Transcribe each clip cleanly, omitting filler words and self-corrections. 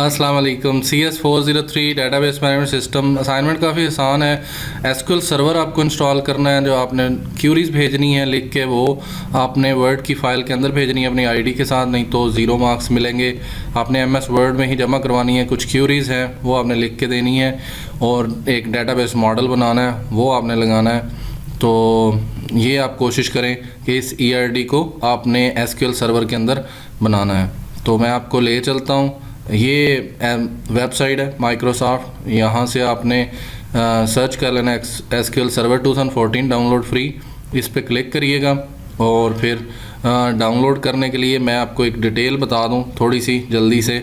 अस्सलाम वालेकुम। CS403 database management system assignment काफ़ी आसान है। SQL सर्वर आपको इंस्टॉल करना है। जो आपने क्यूरीज भेजनी है लिख के, वो आपने वर्ड की फ़ाइल के अंदर भेजनी है अपनी आईडी के साथ, नहीं तो 0 मार्क्स मिलेंगे। आपने MS वर्ड में ही जमा करवानी है। कुछ क्यूरीज हैं वो आपने लिख के देनी है, और एक डेटाबेस मॉडल बनाना है वो आपने लगाना है। तो ये आप कोशिश करें कि इस ERD को आपने SQL सर्वर के अंदर बनाना है। तो मैं आपको ले चलता हूँ। ये वेबसाइट है माइक्रोसॉफ्ट, यहाँ से आपने सर्च कर लेना SQL सर्वर 2014 डाउनलोड फ्री। इस पर क्लिक करिएगा, और फिर डाउनलोड करने के लिए मैं आपको एक डिटेल बता दूं थोड़ी सी जल्दी से,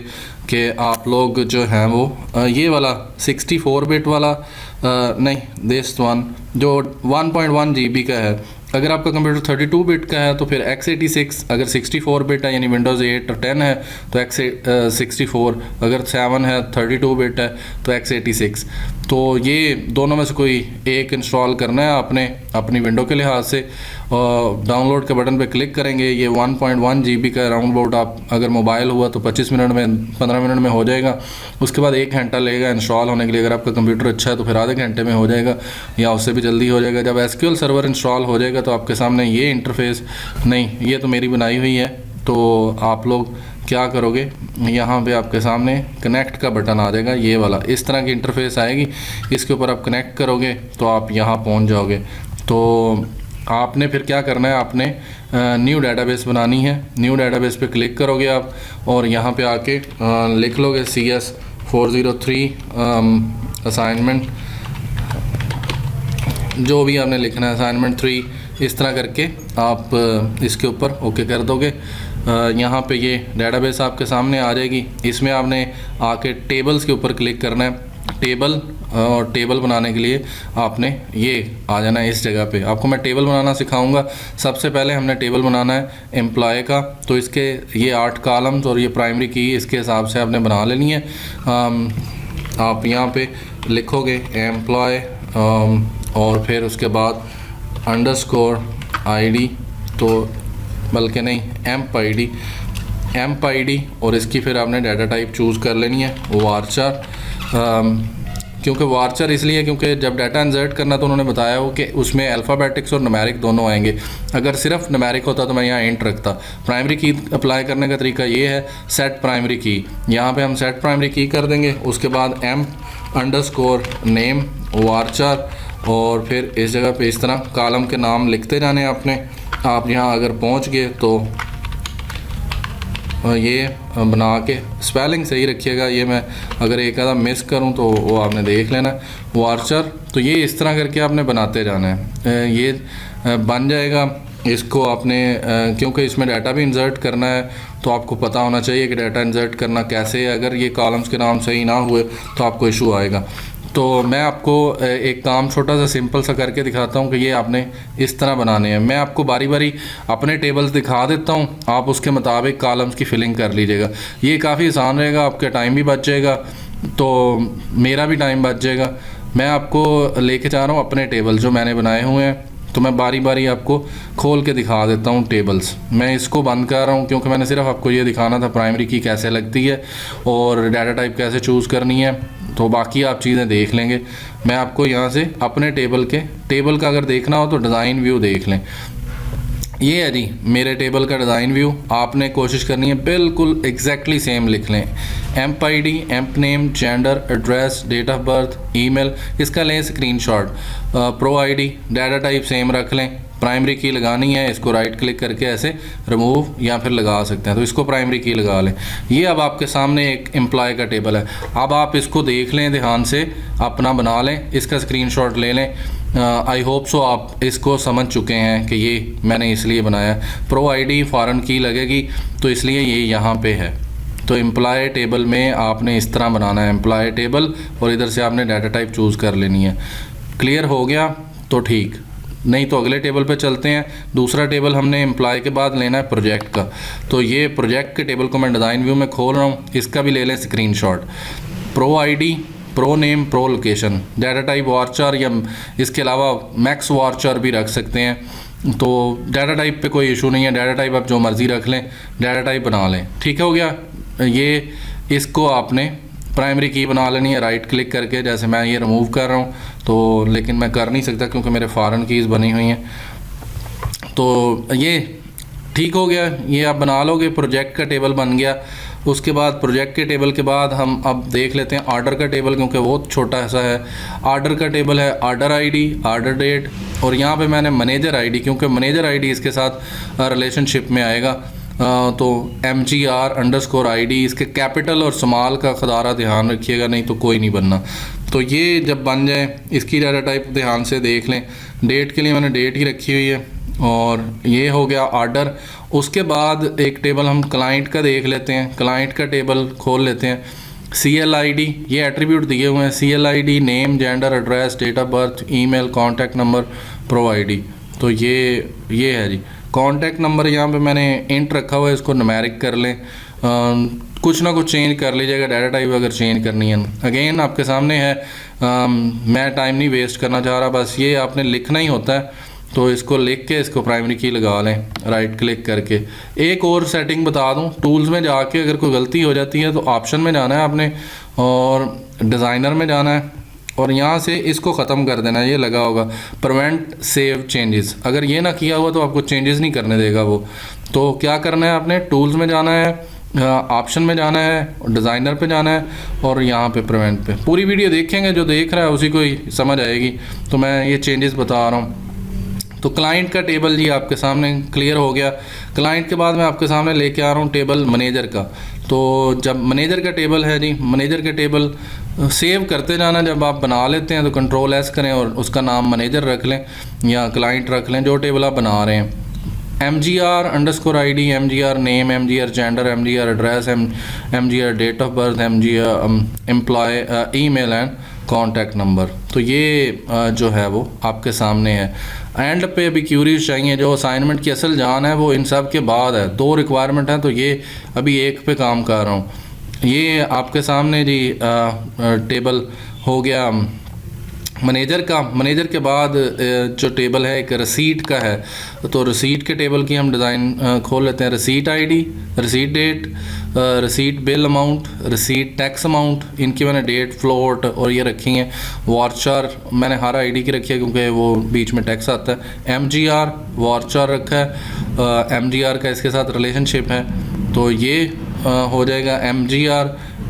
कि आप लोग जो हैं वो ये वाला 64 बिट वाला नहीं, दिस वन जो 1.1 GB का है। अगर आपका कंप्यूटर 32 बिट का है तो फिर x86, अगर 64 बिट है यानी विंडोज़ 8 और 10 है तो x64, अगर 7 है 32 बिट है तो x86। तो ये दोनों में से कोई एक इंस्टॉल करना है आपने अपनी विंडो के लिहाज से। डाउनलोड के बटन पे क्लिक करेंगे। ये 1.1 GB का राउंड अबाउट, आप अगर मोबाइल हुआ तो 25 मिनट में 15 मिनट में हो जाएगा। उसके बाद 1 घंटा लगेगा इंस्टॉल होने के लिए। अगर आपका कंप्यूटर अच्छा है तो फिर आधे घंटे में हो जाएगा, या उससे भी जल्दी हो जाएगा। जब SQL सर्वर इंस्टॉल हो जाएगा तो आपके सामने ये इंटरफेस, नहीं ये तो मेरी बनाई हुई है, तो आप लोग क्या करोगे, यहाँ पे आपके सामने कनेक्ट का बटन आ जाएगा, ये वाला इस तरह की इंटरफेस आएगी। इसके ऊपर आप कनेक्ट करोगे तो आप यहाँ पहुँच जाओगे। तो आपने फिर क्या करना है, आपने न्यू डेटाबेस बनानी है। न्यू डेटाबेस पे क्लिक करोगे आप, और यहाँ पे आके लिख लोगे CS403 असाइनमेंट, जो भी आपने लिखना है असाइनमेंट 3, इस तरह करके आप इसके ऊपर ओके कर दोगे। यहाँ पे ये डेटाबेस आपके सामने आ जाएगी। इसमें आपने आके टेबल्स के ऊपर क्लिक करना है। टेबल, और टेबल बनाने के लिए आपने ये आ जाना है इस जगह पे। आपको मैं टेबल बनाना सिखाऊंगा। सबसे पहले हमने टेबल बनाना है एम्प्लॉय का, तो इसके ये 8 कॉलम्स और ये प्राइमरी की इसके हिसाब से आपने बना लेनी है। आप यहाँ पे लिखोगे एम्प्लॉय, और फिर उसके बाद अंडरस्कोर ID, तो बल्कि नहीं एम्प ID, और इसकी फिर आपने डाटा टाइप चूज़ कर लेनी है वारचार। क्योंकि वारचार इसलिए क्योंकि जब डाटा इंसर्ट करना तो उन्होंने बताया हो कि उसमें अल्फ़ाबेटिक्स और न्यूमेरिक दोनों आएंगे। अगर सिर्फ न्यूमेरिक होता तो मैं यहाँ इंट रखता। प्राइमरी की अप्लाई करने का तरीका ये है, सेट प्राइमरी की। यहाँ पे हम सेट प्राइमरी की कर देंगे। उसके बाद M_name वारचार, और फिर इस जगह पे इस तरह कॉलम के नाम लिखते जाने आपने। आप यहाँ अगर पहुँच गए तो ये बना के स्पेलिंग सही रखिएगा। ये मैं अगर एक आधा मिस करूं तो वो आपने देख लेना वारचर। तो ये इस तरह करके आपने बनाते जाना है, ये बन जाएगा। इसको आपने क्योंकि इसमें डाटा भी इंसर्ट करना है तो आपको पता होना चाहिए कि डाटा इंसर्ट करना कैसे है। अगर ये कॉलम्स के नाम सही ना हुए तो आपको इशू आएगा। तो मैं आपको एक काम छोटा सा सिंपल सा करके दिखाता हूँ कि ये आपने इस तरह बनाने हैं। मैं आपको बारी बारी अपने टेबल्स दिखा देता हूँ, आप उसके मुताबिक कॉलम्स की फिलिंग कर लीजिएगा। ये काफ़ी आसान रहेगा, आपका टाइम भी बच जाएगा, तो मेरा भी टाइम बच जाएगा। मैं आपको लेके जा रहा हूँ अपने टेबल जो मैंने बनाए हुए हैं, तो मैं बारी बारी आपको खोल के दिखा देता हूँ टेबल्स। मैं इसको बंद कर रहा हूँ क्योंकि मैंने सिर्फ आपको ये दिखाना था प्राइमरी की कैसे लगती है और डाटा टाइप कैसे चूज़ करनी है। तो बाकी आप चीज़ें देख लेंगे। मैं आपको यहाँ से अपने टेबल का अगर देखना हो तो डिज़ाइन व्यू देख लें। ये है जी मेरे टेबल का डिज़ाइन व्यू। आपने कोशिश करनी है बिल्कुल एग्जैक्टली सेम लिख लें। Emp ID, emp name, gender, address, date of birth, email, इसका लें screenshot. Pro ID, data type same रख लें। प्राइमरी की लगानी है, इसको राइट क्लिक करके ऐसे रिमूव या फिर लगा सकते हैं, तो इसको प्राइमरी की लगा लें। ये अब आपके सामने एक एम्प्लॉय का टेबल है। अब आप इसको देख लें, ध्यान से अपना बना लें, इसका स्क्रीनशॉट ले लें। आई होप सो आप इसको समझ चुके हैं कि ये मैंने इसलिए बनाया। प्रो ID फॉरेन की लगेगी तो इसलिए ये यहाँ पे है। तो एम्प्लॉय टेबल में आपने इस तरह बनाना है एम्प्लॉय टेबल, और इधर से आपने डाटा टाइप चूज़ कर लेनी है। क्लियर हो गया तो ठीक, नहीं तो अगले टेबल पे चलते हैं। दूसरा टेबल हमने एम्प्लॉय के बाद लेना है प्रोजेक्ट का। तो ये प्रोजेक्ट के टेबल को मैं डिज़ाइन व्यू में खोल रहा हूँ, इसका भी ले लें screenshot. Pro ID, pro name, pro location, data type varchar, या इसके अलावा मैक्स वारचार भी रख सकते हैं। तो डाटा टाइप पे कोई इशू नहीं है, डाटा टाइप आप जो मर्ज़ी रख लें, डाटा टाइप बना लें। ठीक हो गया। ये इसको आपने प्राइमरी की बना लेनी है राइट क्लिक करके। जैसे मैं ये रिमूव कर रहा हूँ तो, लेकिन मैं कर नहीं सकता क्योंकि मेरे फॉरेन कीज़ बनी हुई हैं। तो ये ठीक हो गया, ये आप बना लोगे। प्रोजेक्ट का टेबल बन गया। उसके बाद प्रोजेक्ट के टेबल के बाद हम अब देख लेते हैं ऑर्डर का टेबल, क्योंकि वो छोटा सा है। ऑर्डर का टेबल है ऑर्डर आईडी, ऑर्डर डेट, और यहाँ पे मैंने मैनेजर आईडी, क्योंकि मैनेजर आईडी इसके साथ रिलेशनशिप में आएगा। तो MGR_ID, इसके कैपिटल और स्मॉल का खदारा ध्यान रखिएगा, नहीं तो कोई नहीं बनना। तो ये जब बन जाए, इसकी डाटा टाइप ध्यान से देख लें। डेट के लिए मैंने डेट ही रखी हुई है, और ये हो गया ऑर्डर। उसके बाद एक टेबल हम क्लाइंट का देख लेते हैं। क्लाइंट का टेबल खोल लेते हैं। CLID, ये एट्रीब्यूट दिए हुए हैं। CLID name, gender, address, date of birth, email, contact number, प्रो-ID। तो ये है जी कॉन्टैक्ट नंबर। यहाँ पे मैंने इंट रखा हुआ है, इसको न्यूमेरिक कर लें। कुछ ना कुछ चेंज कर लीजिएगा, डाटा टाइप अगर चेंज करनी है। अगेन आपके सामने है, मैं टाइम नहीं वेस्ट करना चाह रहा, बस ये आपने लिखना ही होता है। तो इसको लिख के इसको प्राइमरी की लगा लें राइट क्लिक करके। एक और सेटिंग बता दूं, टूल्स में जाके अगर कोई गलती हो जाती है तो ऑप्शन में जाना है आपने, और डिज़ाइनर में जाना है, और यहाँ से इसको ख़त्म कर देना है। ये लगा होगा प्रिवेंट सेव चेंजेस, अगर ये ना किया हुआ तो आपको चेंजेस नहीं करने देगा वो। तो क्या करना है आपने, टूल्स में जाना है, ऑप्शन में जाना है, डिज़ाइनर पे जाना है, और यहाँ पे प्रिवेंट पे। पूरी वीडियो देखेंगे, जो देख रहा है उसी को ही समझ आएगी। तो मैं ये चेंजेस बता रहा हूँ। तो क्लाइंट का टेबल जी आपके सामने क्लियर हो गया। क्लाइंट के बाद मैं आपके सामने लेके आ रहा हूँ टेबल मैनेजर का। तो जब मैनेजर का टेबल है जी, मैनेजर के टेबल सेव करते जाना। जब आप बना लेते हैं तो Ctrl+S करें और उसका नाम मैनेजर रख लें या क्लाइंट रख लें, जो टेबल आप बना रहे हैं। MGR_ID, MGR name, MGR gender, MGR address, MGR date of birth, MGR employee, email and contact number. तो ये जो है वो आपके सामने है। एंड पे अभी क्यूरीज चाहिए, जो असाइनमेंट की असल जान है वो इन सब के बाद है। 2 रिक्वायरमेंट हैं, तो ये अभी एक पे काम कर रहा हूँ। ये आपके सामने जी टेबल हो गया मैनेजर का। मैनेजर के बाद जो टेबल है एक रिसीट का है। तो रिसीट के टेबल की हम डिज़ाइन खोल लेते हैं। Receipt ID, receipt date, receipt bill amount, receipt tax amount, इनकी मैंने डेट, फ्लोट और ये रखी हैं। वार्चर मैंने हर आईडी की रखी है क्योंकि वो बीच में टैक्स आता है। MGR वार्चर रखा है, MGR का इसके साथ रिलेशनशिप है, तो ये हो जाएगा MGR।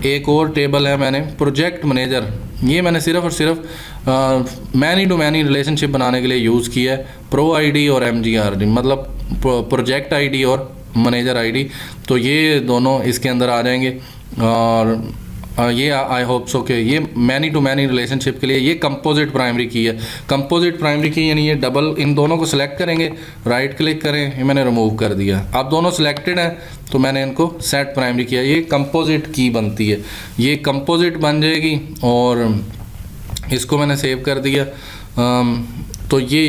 एक और टेबल है मैंने प्रोजेक्ट मैनेजर, ये मैंने सिर्फ और सिर्फ मैनी टू मैनी रिलेशनशिप बनाने के लिए यूज़ किया है। प्रो-ID और MGR, मतलब प्रोजेक्ट आईडी और मैनेजर आईडी। तो ये दोनों इसके अंदर आ जाएंगे। और ये आई होप सो कि ये मैनी टू मैनी रिलेशनशिप के लिए ये कंपोजिट प्राइमरी की है। कंपोजिट प्राइमरी की यानी ये डबल, इन दोनों को सिलेक्ट करेंगे, राइट क्लिक करें, ये मैंने रिमूव कर दिया। अब दोनों सिलेक्टेड हैं तो मैंने इनको सेट प्राइमरी किया। ये कंपोजिट की बनती है, ये कंपोजिट बन जाएगी, और इसको मैंने सेव कर दिया। तो ये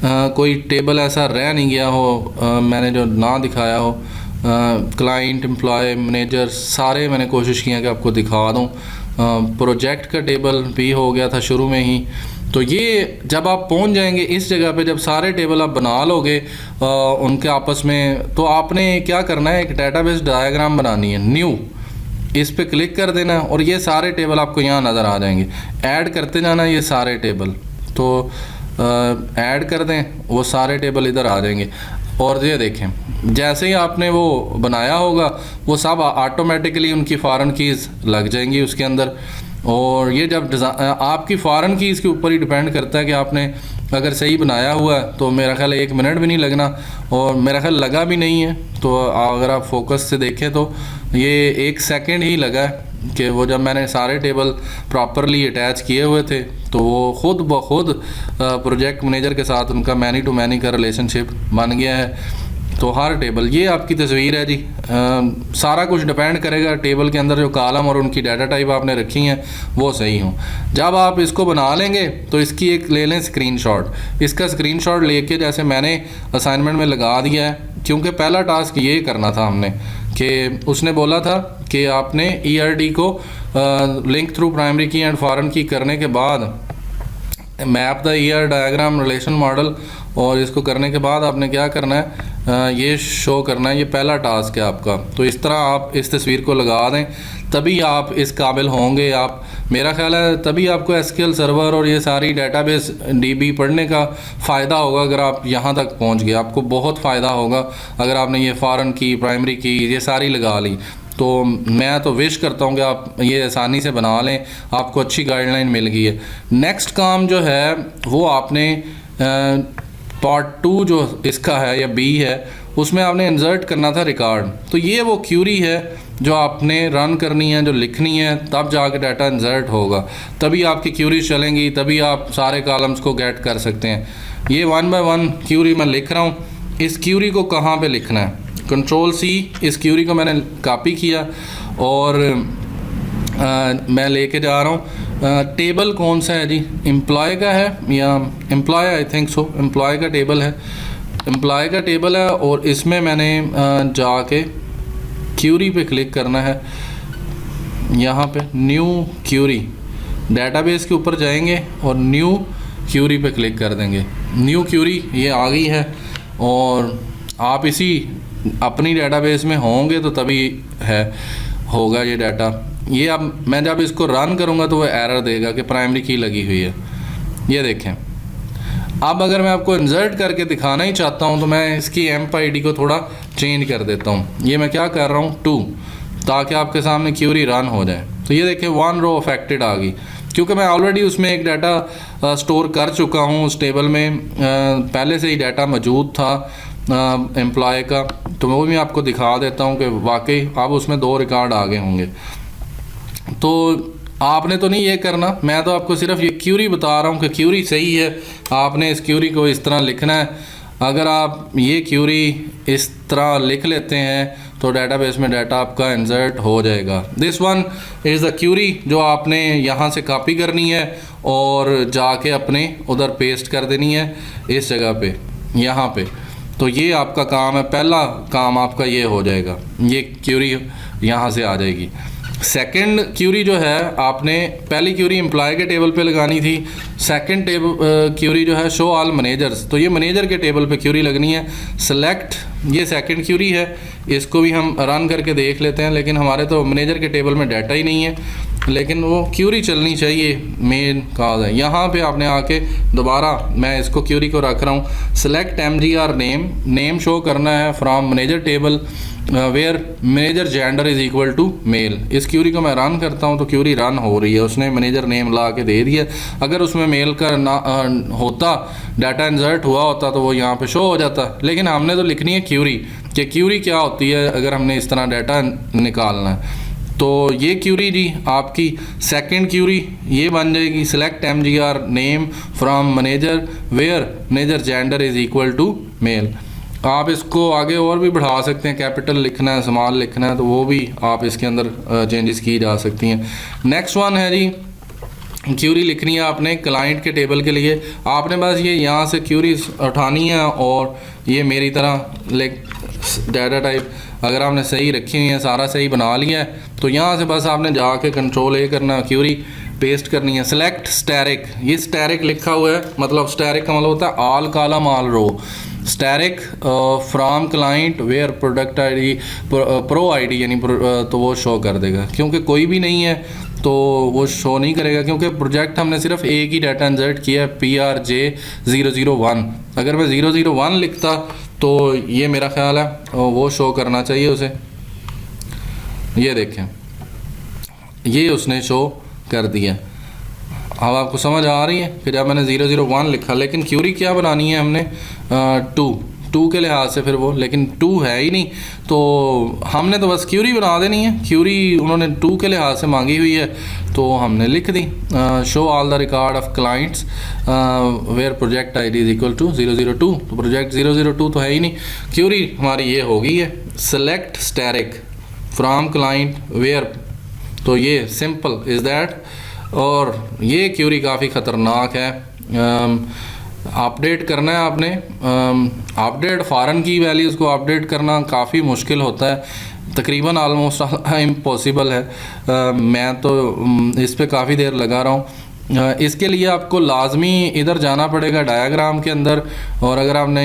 कोई टेबल ऐसा रह नहीं गया हो मैंने जो ना दिखाया हो। क्लाइंट, एम्प्लॉय, मैनेजर सारे मैंने कोशिश किया कि आपको दिखा दूं। प्रोजेक्ट का टेबल भी हो गया था शुरू में ही। तो ये जब आप पहुंच जाएंगे इस जगह पे, जब सारे टेबल आप बना लोगे उनके आपस में, तो आपने क्या करना है, एक डेटाबेस डायग्राम बनानी है। न्यू, इस पे क्लिक कर देना और ये सारे टेबल आपको यहाँ नज़र आ जाएंगे। ऐड करते जाना ये सारे टेबल, तो ऐड कर दें, वो सारे टेबल इधर आ जाएंगे। और ये देखें, जैसे ही आपने वो बनाया होगा वो सब ऑटोमेटिकली उनकी फॉरेन कीज़ लग जाएंगी उसके अंदर। और ये जब आपकी फॉरेन कीज़ के ऊपर ही डिपेंड करता है कि आपने अगर सही बनाया हुआ है तो मेरा ख्याल 1 मिनट भी नहीं लगना, और मेरा ख्याल लगा भी नहीं है। तो अगर आप फोकस से देखें तो ये 1 सेकंड ही लगा है कि वो जब मैंने सारे टेबल प्रॉपरली अटैच किए हुए थे तो वो खुद ब खुद प्रोजेक्ट मैनेजर के साथ उनका मैनी टू मैनी का रिलेशनशिप बन गया है। तो हर टेबल, ये आपकी तस्वीर है जी। सारा कुछ डिपेंड करेगा टेबल के अंदर जो कॉलम और उनकी डाटा टाइप आपने रखी हैं वो सही हों। जब आप इसको बना लेंगे तो इसकी एक ले लें स्क्रीनशॉट। इसका स्क्रीनशॉट लेके जैसे मैंने असाइनमेंट में लगा दिया है, क्योंकि पहला टास्क ये करना था हमने कि उसने बोला था कि आपने ERD को लिंक थ्रू प्राइमरी की एंड फॉरेन की करने के बाद map the ER diagram relation model, और इसको करने के बाद आपने क्या करना है, ये शो करना है। ये पहला टास्क है आपका। तो इस तरह आप इस तस्वीर को लगा दें तभी आप इस काबिल होंगे। आप, मेरा ख्याल है तभी आपको एसक्यूएल सर्वर और ये सारी डेटाबेस डीबी पढ़ने का फ़ायदा होगा। अगर आप यहाँ तक पहुँच गए, आपको बहुत फ़ायदा होगा अगर आपने ये फॉरेन की, प्राइमरी की, ये सारी लगा ली। तो मैं तो विश करता हूँ कि आप ये आसानी से बना लें, आपको अच्छी गाइडलाइन मिल गई है। नेक्स्ट काम जो है वो आपने पार्ट 2 जो इसका है या बी है, उसमें आपने इंसर्ट करना था रिकॉर्ड। तो ये वो क्यूरी है जो आपने रन करनी है, जो लिखनी है, तब जाके डाटा इंसर्ट होगा, तभी आपकी क्यूरी चलेंगी, तभी आप सारे कॉलम्स को गेट कर सकते हैं। ये 1 बाय 1 क्यूरी मैं लिख रहा हूँ। इस क्यूरी को कहाँ पे लिखना है, कंट्रोल सी, इस क्यूरी को मैंने कॉपी किया और मैं लेके जा रहा हूँ। टेबल कौन सा है जी, एम्प्लॉय का है या employee, I think so employee का टेबल है, एम्प्लॉय का टेबल है। और इसमें मैंने जाके क्यूरी पे क्लिक करना है। यहाँ पे न्यू क्यूरी, डेटाबेस के ऊपर जाएंगे और न्यू क्यूरी पे क्लिक कर देंगे। न्यू क्यूरी ये आ गई है और आप इसी अपनी डेटाबेस में होंगे तो तभी है होगा ये डाटा। ये अब मैं जब इसको रन करूँगा तो वो एरर देगा कि प्राइमरी की लगी हुई है। ये देखें। अब अगर मैं आपको इंसर्ट करके दिखाना ही चाहता हूँ तो मैं इसकी एम्प आईडी को थोड़ा चेंज कर देता हूँ। ये मैं क्या कर रहा हूँ 2, ताकि आपके सामने क्यूरी रन हो जाए। तो ये देखें 1 रो अफेक्टेड आ गई, क्योंकि मैं ऑलरेडी उसमें एक डाटा स्टोर कर चुका हूँ। उस टेबल में पहले से ही डाटा मौजूद था एम्प्लॉय का। तो वो भी आपको दिखा देता हूँ कि वाकई अब उसमें 2 रिकॉर्ड आ गए होंगे। तो आपने तो नहीं ये करना, मैं तो आपको सिर्फ ये क्यूरी बता रहा हूँ कि क्यूरी सही है। आपने इस क्यूरी को इस तरह लिखना है। अगर आप ये क्यूरी इस तरह लिख लेते हैं तो डेटाबेस में डाटा आपका इंसर्ट हो जाएगा। This one is the query जो आपने यहाँ से कॉपी करनी है और जाके अपने उधर पेस्ट कर देनी है इस जगह पे, यहाँ पे। तो ये आपका काम है, पहला काम आपका ये हो जाएगा, ये क्यूरी यहाँ से आ जाएगी। सेकंड क्यूरी जो है, आपने पहली क्यूरी एम्प्लॉय के टेबल पे लगानी थी। सेकंड क्यूरी जो है शो ऑल मैनेजर्स, तो ये मैनेजर के टेबल पे क्यूरी लगनी है। सेलेक्ट, ये सेकंड क्यूरी है, इसको भी हम रन करके देख लेते हैं, लेकिन हमारे तो मैनेजर के टेबल में डाटा ही नहीं है, लेकिन वो क्यूरी चलनी चाहिए, मेन काज है। यहाँ पे आपने आके दोबारा मैं इसको क्यूरी को रख रहा हूँ। Select MGR name, name show करना है from manager table where manager gender is equal to male. इस क्यूरी को मैं रन करता हूँ तो क्यूरी रन हो रही है, उसने मैनेजर नेम ला के दे दिया। अगर उसमें मेल का ना होता, डाटा इंसर्ट हुआ होता तो वो यहाँ पे शो हो जाता, लेकिन हमने तो लिखनी है क्यूरी, कि क्यूरी क्या होती है अगर हमने इस तरह डाटा निकालना है। तो ये क्यूरी जी आपकी सेकंड क्यूरी ये बन जाएगी। Select MGR name from manager where manager gender is equal to male. आप इसको आगे और भी बढ़ा सकते हैं, कैपिटल लिखना है, स्मॉल लिखना है, तो वो भी आप इसके अंदर चेंजेस की जा सकती हैं। नेक्स्ट वन है जी, क्यूरी लिखनी है आपने क्लाइंट के टेबल के लिए। आपने बस ये यहाँ से क्यूरी उठानी है और ये मेरी तरह डाटा टाइप अगर आपने सही रखी हुई है, सारा सही बना लिया है, तो यहाँ से बस आपने जाके कंट्रोल A करना, क्यूरी पेस्ट करनी है। सेलेक्ट स्टैरिक, ये स्टैरिक लिखा हुआ है, मतलब स्टैरिक का मतलब होता है all column all row. Asterisk from client where product ID pro ID यानी तो वो शो कर देगा, क्योंकि कोई भी नहीं है तो वो शो नहीं करेगा, क्योंकि प्रोजेक्ट हमने सिर्फ एक ही डाटा इंसर्ट किया है PRJ001। अगर मैं 001 लिखता तो ये मेरा ख्याल है वो शो करना चाहिए उसे। ये देखें, ये उसने शो कर दिया। अब आपको समझ आ रही है कि जब मैंने 001 लिखा, लेकिन क्यूरी क्या बनानी है हमने 2 के लिहाज से, फिर वो लेकिन 2 है ही नहीं, तो हमने तो बस क्यूरी बना देनी है। क्यूरी उन्होंने 2 के लिहाज से मांगी हुई है तो हमने लिख दी show all the record of clients where project ID is equal to 002। तो प्रोजेक्ट 002 तो है ही नहीं, क्यूरी हमारी ये हो गई है। Select asterisk from client where, तो ये सिंपल इज़ दैट। और ये क्यूरी काफ़ी ख़तरनाक है, अपडेट करना है आपने। अपडेट फॉरेन की वैल्यूज़ को अपडेट करना काफ़ी मुश्किल होता है, तकरीबन आलमोस्ट इम्पॉसिबल है। मैं तो इस पे काफ़ी देर लगा रहा हूँ। इसके लिए आपको लाजमी इधर जाना पड़ेगा डायग्राम के अंदर, और अगर आपने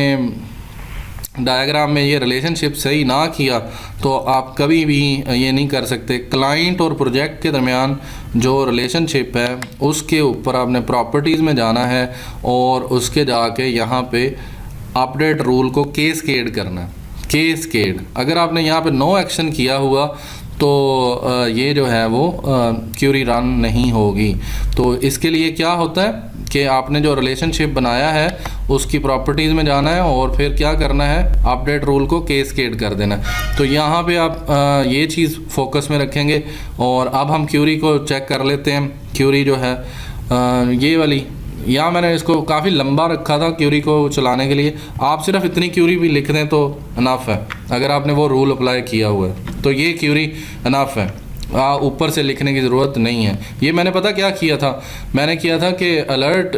डायग्राम में ये रिलेशनशिप सही ना किया तो आप कभी भी ये नहीं कर सकते। क्लाइंट और प्रोजेक्ट के दरमियान जो रिलेशनशिप है उसके ऊपर आपने प्रॉपर्टीज़ में जाना है और उसके जाके यहाँ पे अपडेट रूल को केस्केड करना है। केस्केड अगर आपने यहाँ पे नो एक्शन किया हुआ तो ये जो है वो क्यूरी रन नहीं होगी। तो इसके लिए क्या होता है कि आपने जो रिलेशनशिप बनाया है उसकी प्रॉपर्टीज़ में जाना है और फिर क्या करना है, अपडेट रूल को केस्केड कर देना है। तो यहाँ पे आप ये चीज़ फोकस में रखेंगे। और अब हम क्यूरी को चेक कर लेते हैं। क्यूरी जो है ये वाली, यहाँ मैंने इसको काफ़ी लंबा रखा था क्यूरी को चलाने के लिए। आप सिर्फ इतनी क्यूरी भी लिख दें तो अनफ है, अगर आपने वो रूल अप्लाई किया हुआ है तो ये क्यूरी अनफ है, ऊपर से लिखने की ज़रूरत नहीं है। ये मैंने पता क्या किया था, मैंने किया था कि अलर्ट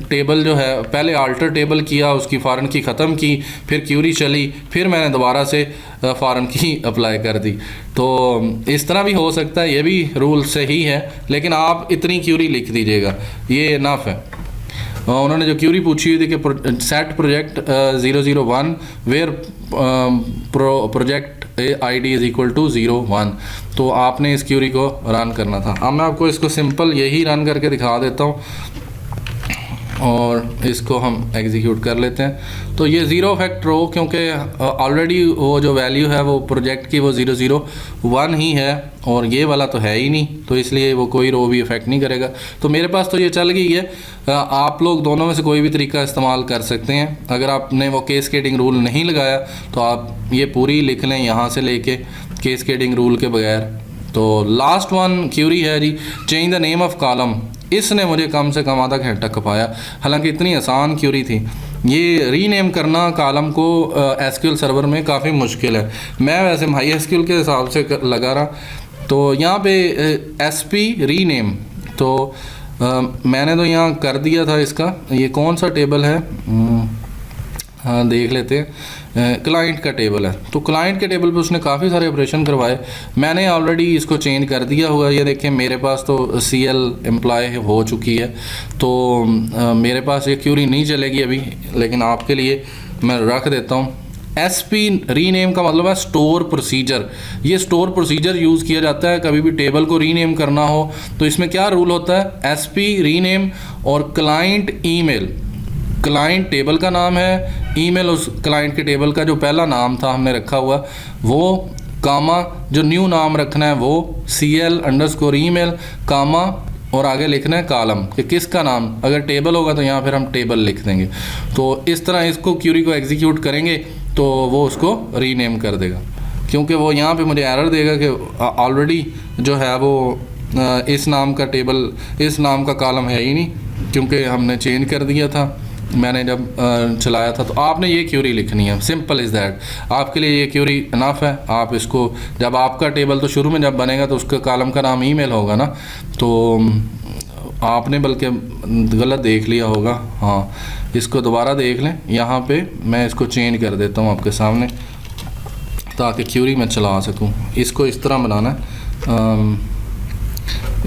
टेबल जो है पहले अल्टर टेबल किया, उसकी फ़ॉरन की ख़त्म की, फिर क्यूरी चली, फिर मैंने दोबारा से फ़ॉरन की अप्लाई कर दी। तो इस तरह भी हो सकता है, ये भी रूल सही है, लेकिन आप इतनी क्यूरी लिख दीजिएगा, ये इनफ है। उन्होंने जो क्यूरी पूछी हुई थी कि set project 001 where project ID is equal to 01, तो आपने इस क्यूरी को रन करना था। अब मैं आपको इसको सिंपल यही रन करके दिखा देता हूँ और इसको हम एग्जीक्यूट कर लेते हैं। तो ये ज़ीरो इफेक्ट रो, क्योंकि ऑलरेडी वो जो वैल्यू है वो प्रोजेक्ट की वो 001 ही है और ये वाला तो है ही नहीं, तो इसलिए वो कोई रो भी इफेक्ट नहीं करेगा। तो मेरे पास तो ये चल गई है। आप लोग दोनों में से कोई भी तरीका इस्तेमाल कर सकते हैं। अगर आपने वो केस्केडिंग रूल नहीं लगाया तो आप ये पूरी लिख लें यहाँ से लेके केस्केडिंग रूल के बगैर। तो लास्ट वन क्यूरी है जी, change the name of column. इसने मुझे कम से कम आधा घंटा खपाया, हालांकि इतनी आसान क्यूरी थी। ये रीनेम करना कॉलम को एसक्यूएल सर्वर में काफ़ी मुश्किल है। मैं वैसे माई एसक्यूएल के हिसाब से लगा रहा, तो यहाँ पे एसपी रीनेम, तो मैंने तो यहाँ कर दिया था इसका। ये कौन सा टेबल है, हाँ देख लेते हैं। क्लाइंट का टेबल है, तो क्लाइंट के टेबल पे उसने काफ़ी सारे ऑपरेशन करवाए। मैंने ऑलरेडी इसको चेंज कर दिया हुआ। ये देखें मेरे पास तो CL एम्प्लॉय हो चुकी है, तो मेरे पास ये क्यूरी नहीं चलेगी अभी, लेकिन आपके लिए मैं रख देता हूँ। SP रीनेम का मतलब है स्टोर प्रोसीजर। ये स्टोर प्रोसीजर यूज़ किया जाता है कभी भी टेबल को रीनेम करना हो तो इसमें क्या रूल होता है, SP रीनेम और क्लाइंट ईमेल। क्लाइंट टेबल का नाम है, ईमेल उस क्लाइंट के टेबल का जो पहला नाम था हमने रखा हुआ वो, कामा जो न्यू नाम रखना है वो CL_email कामा, और आगे लिखना है कॉलम कि किसका नाम। अगर टेबल होगा तो यहाँ फिर हम टेबल लिख देंगे। तो इस तरह इसको क्यूरी को एग्जीक्यूट करेंगे तो वो उसको रीनेम कर देगा, क्योंकि वो यहाँ पे मुझे एरर देगा कि ऑलरेडी जो है वो इस नाम का टेबल, इस नाम का कॉलम है ही नहीं, क्योंकि हमने चेंज कर दिया था मैंने जब चलाया था। तो आपने ये क्यूरी लिखनी है, सिंपल इज़ दैट। आपके लिए ये क्यूरी इनफ है। आप इसको जब आपका टेबल तो शुरू में जब बनेगा तो उसका कॉलम का नाम ईमेल होगा ना, तो आपने बल्कि गलत देख लिया होगा। हाँ, इसको दोबारा देख लें। यहाँ पे मैं इसको चेंज कर देता हूँ आपके सामने ताकि क्यूरी मैं चला सकूँ। इसको इस तरह बनाना है।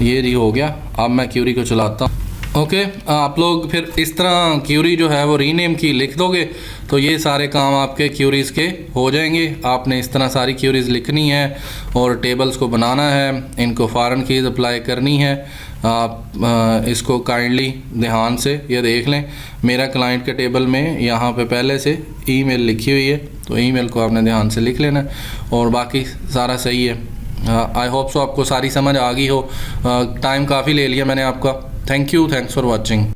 ये जी हो गया। अब मैं क्यूरी को चलाता हूँ। ओके, आप लोग फिर इस तरह क्यूरी जो है वो रीनेम की लिख दोगे तो ये सारे काम आपके क्यूरीज़ के हो जाएंगे। आपने इस तरह सारी क्यूरीज़ लिखनी है और टेबल्स को बनाना है, इनको फॉरेन कीज़ अप्लाई करनी है। आप इसको काइंडली ध्यान से ये देख लें। मेरा क्लाइंट के टेबल में यहाँ पे पहले से ईमेल लिखी हुई है, तो ईमेल को आपने ध्यान से लिख लेना और बाकी सारा सही है। आई होप सो आपको सारी समझ आ गई हो। टाइम काफ़ी ले लिया मैंने आपका। Thank you, thanks for watching.